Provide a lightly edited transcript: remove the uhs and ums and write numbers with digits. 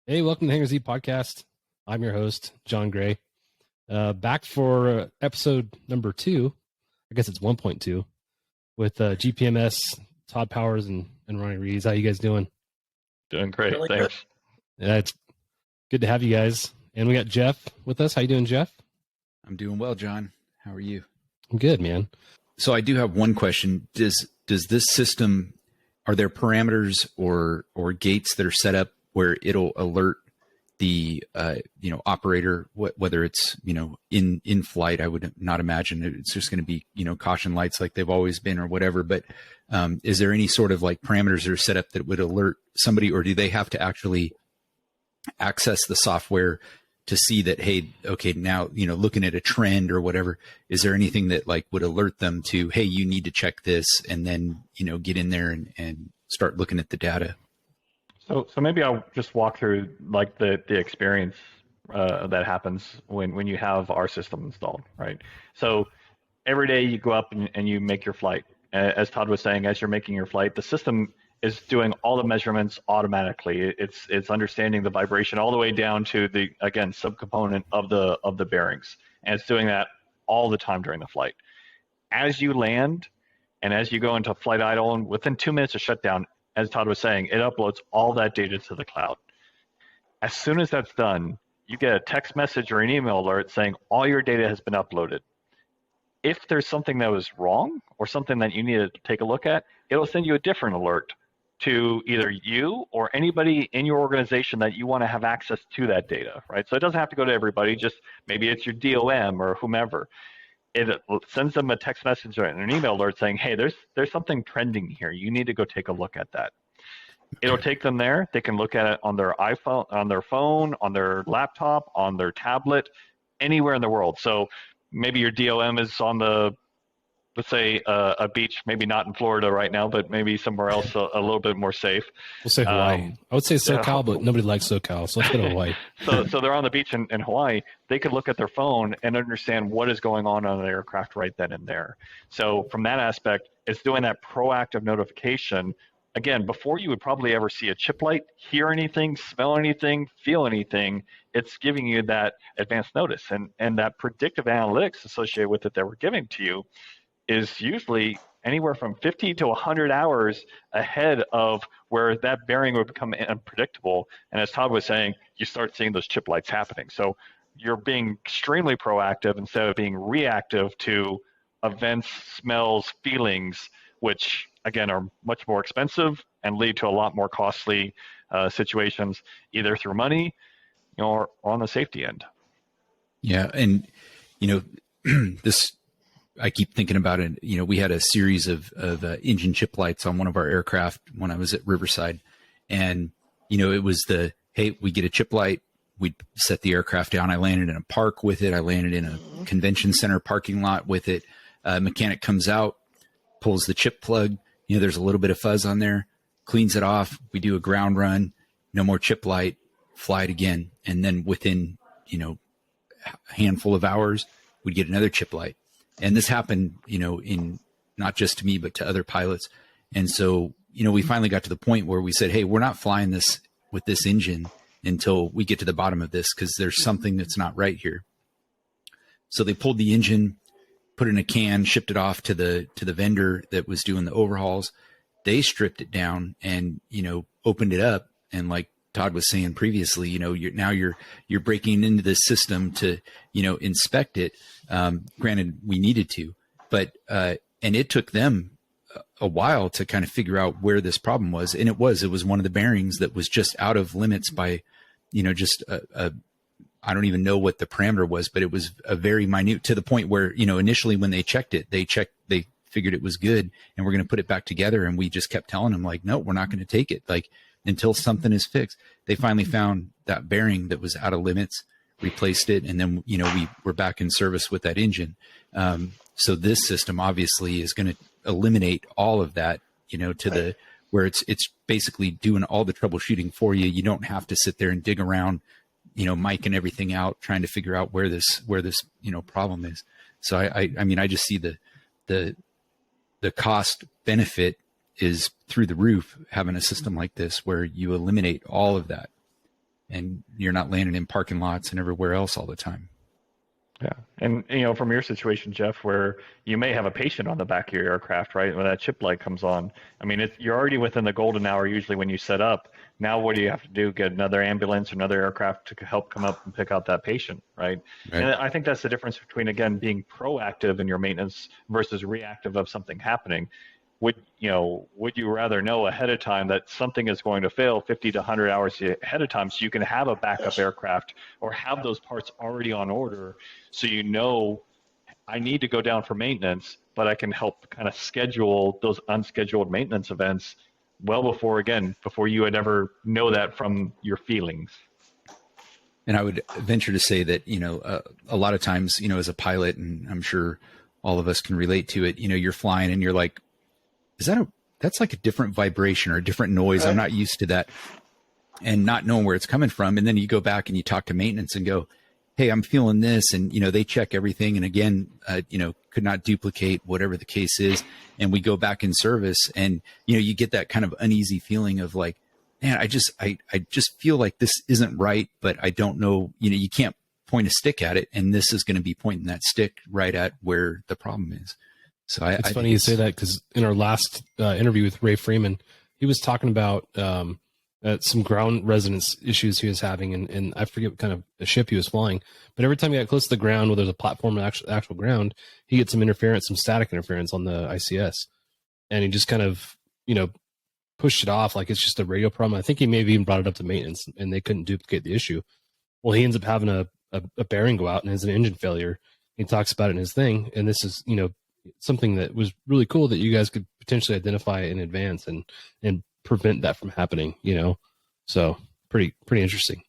Hey, welcome to Hanger Z Podcast. I'm your host, John Gray. Back for episode number 2. I guess it's 1.2 with GPMS, Todd Powers, and Ronnie Ries. How you guys doing? Doing great. Really Thanks. Yeah, it's good to have you guys. And we got Jeff with us. How you doing, Jeff? I'm doing well, John. How are you? I'm good, man. So I do have one question. Does this system, are there parameters or gates that are set up where it'll alert the operator, whether it's in flight? I would not imagine it's just going to be caution lights like they've always been or whatever. But is there any sort of like parameters that are set up that would alert somebody, or do they have to actually access the software to see that, hey, okay, now, looking at a trend or whatever, is there anything that like would alert them to, hey, you need to check this, and then, get in there and start looking at the data? So maybe I'll just walk through like the experience that happens when you have our system installed, right? So every day you go up and you make your flight. As Todd was saying, as you're making your flight, the system is doing all the measurements automatically. It's understanding the vibration all the way down to the, again, subcomponent of the bearings, and it's doing that all the time during the flight. As you land and as you go into flight idle, and within 2 minutes of shutdown, as Todd was saying, it uploads all that data to the cloud. As soon as that's done, you get a text message or an email alert saying all your data has been uploaded. If there's something that was wrong or something that you need to take a look at, it'll send you a different alert to either you or anybody in your organization that you want to have access to that data, right? So it doesn't have to go to everybody, just maybe it's your DOM or whomever. It sends them a text message or an email alert saying, hey, there's something trending here. You need to go take a look at that. It'll take them there. They can look at it on their iPhone, on their phone, on their laptop, on their tablet, anywhere in the world. So maybe your DOM is on the, let's say, a beach, maybe not in Florida right now, but maybe somewhere else a little bit more safe. We'll say Hawaii. I would say SoCal, but nobody likes SoCal, so let's go to Hawaii. So they're on the beach in Hawaii. They could look at their phone and understand what is going on the aircraft right then and there. So from that aspect, it's doing that proactive notification. Again, before you would probably ever see a chip light, hear anything, smell anything, feel anything, it's giving you that advanced notice. And that predictive analytics associated with it that we're giving to you is usually anywhere from 50 to 100 hours ahead of where that bearing would become unpredictable. And as Todd was saying, you start seeing those chip lights happening. So you're being extremely proactive instead of being reactive to events, smells, feelings, which again are much more expensive and lead to a lot more costly situations, either through money or on the safety end. Yeah. And, this, I keep thinking about it. We had a series of engine chip lights on one of our aircraft when I was at Riverside. And, it was hey, we get a chip light. We set the aircraft down. I landed in a park with it. I landed in a convention center parking lot with it. Mechanic comes out, pulls the chip plug. There's a little bit of fuzz on there, cleans it off. We do a ground run, no more chip light, fly it again. And then within, a handful of hours, we'd get another chip light. And this happened, in not just to me, but to other pilots. And so, we finally got to the point where we said, hey, we're not flying this with this engine until we get to the bottom of this, because there's something that's not right here. So they pulled the engine, put it in a can, shipped it off to the vendor that was doing the overhauls. They stripped it down and, opened it up. And like Todd was saying previously, you're breaking into this system to, inspect it. Granted, we needed to, but, and it took them a while to kind of figure out where this problem was. And it was one of the bearings that was just out of limits by, just I don't even know what the parameter was, but it was a very minute, to the point where, initially when they checked it, they figured it was good and we're going to put it back together. And we just kept telling them like, no, we're not going to take it. Like, until something is fixed. They finally found that bearing that was out of limits, replaced it. And then, we were back in service with that engine. So this system obviously is going to eliminate all of that, to the, where it's basically doing all the troubleshooting for you. You don't have to sit there and dig around, mic and everything out, trying to figure out where this, problem is. So I just see the cost benefit is through the roof having a system like this where you eliminate all of that. and you're not landing in parking lots and everywhere else all the time. Yeah. And, from your situation, Jeff, where you may have a patient on the back of your aircraft, right? When that chip light comes on, I mean, you're already within the golden hour usually when you set up. Now, what do you have to do? Get another ambulance or another aircraft to help come up and pick out that patient, right? And I think that's the difference between, again, being proactive in your maintenance versus reactive of something happening. Would you rather know ahead of time that something is going to fail 50 to 100 hours ahead of time so you can have a backup aircraft or have those parts already on order so I need to go down for maintenance, but I can help kind of schedule those unscheduled maintenance events well before you would ever know that from your feelings. And I would venture to say that, a lot of times, as a pilot, and I'm sure all of us can relate to it, you're flying and you're like, that's like a different vibration or a different noise. I'm not used to that, and not knowing where it's coming from. And then you go back and you talk to maintenance and go, hey, I'm feeling this. And, they check everything. And again, could not duplicate whatever the case is. And we go back in service and, you get that kind of uneasy feeling of like, man, I just feel like this isn't right, but I don't know, you can't point a stick at it. And this is going to be pointing that stick right at where the problem is. So it's funny you say that, because in our last interview with Ray Freeman, he was talking about some ground resonance issues he was having, and I forget what kind of a ship he was flying. But every time he got close to the ground, where there's a platform and actual ground, he gets some interference, some static interference on the ICS, and he just kind of pushed it off like it's just a radio problem. I think he maybe even brought it up to maintenance, and they couldn't duplicate the issue. Well, he ends up having a bearing go out and has an engine failure. He talks about it in his thing, and this is something that was really cool that you guys could potentially identify in advance and prevent that from happening, so pretty interesting.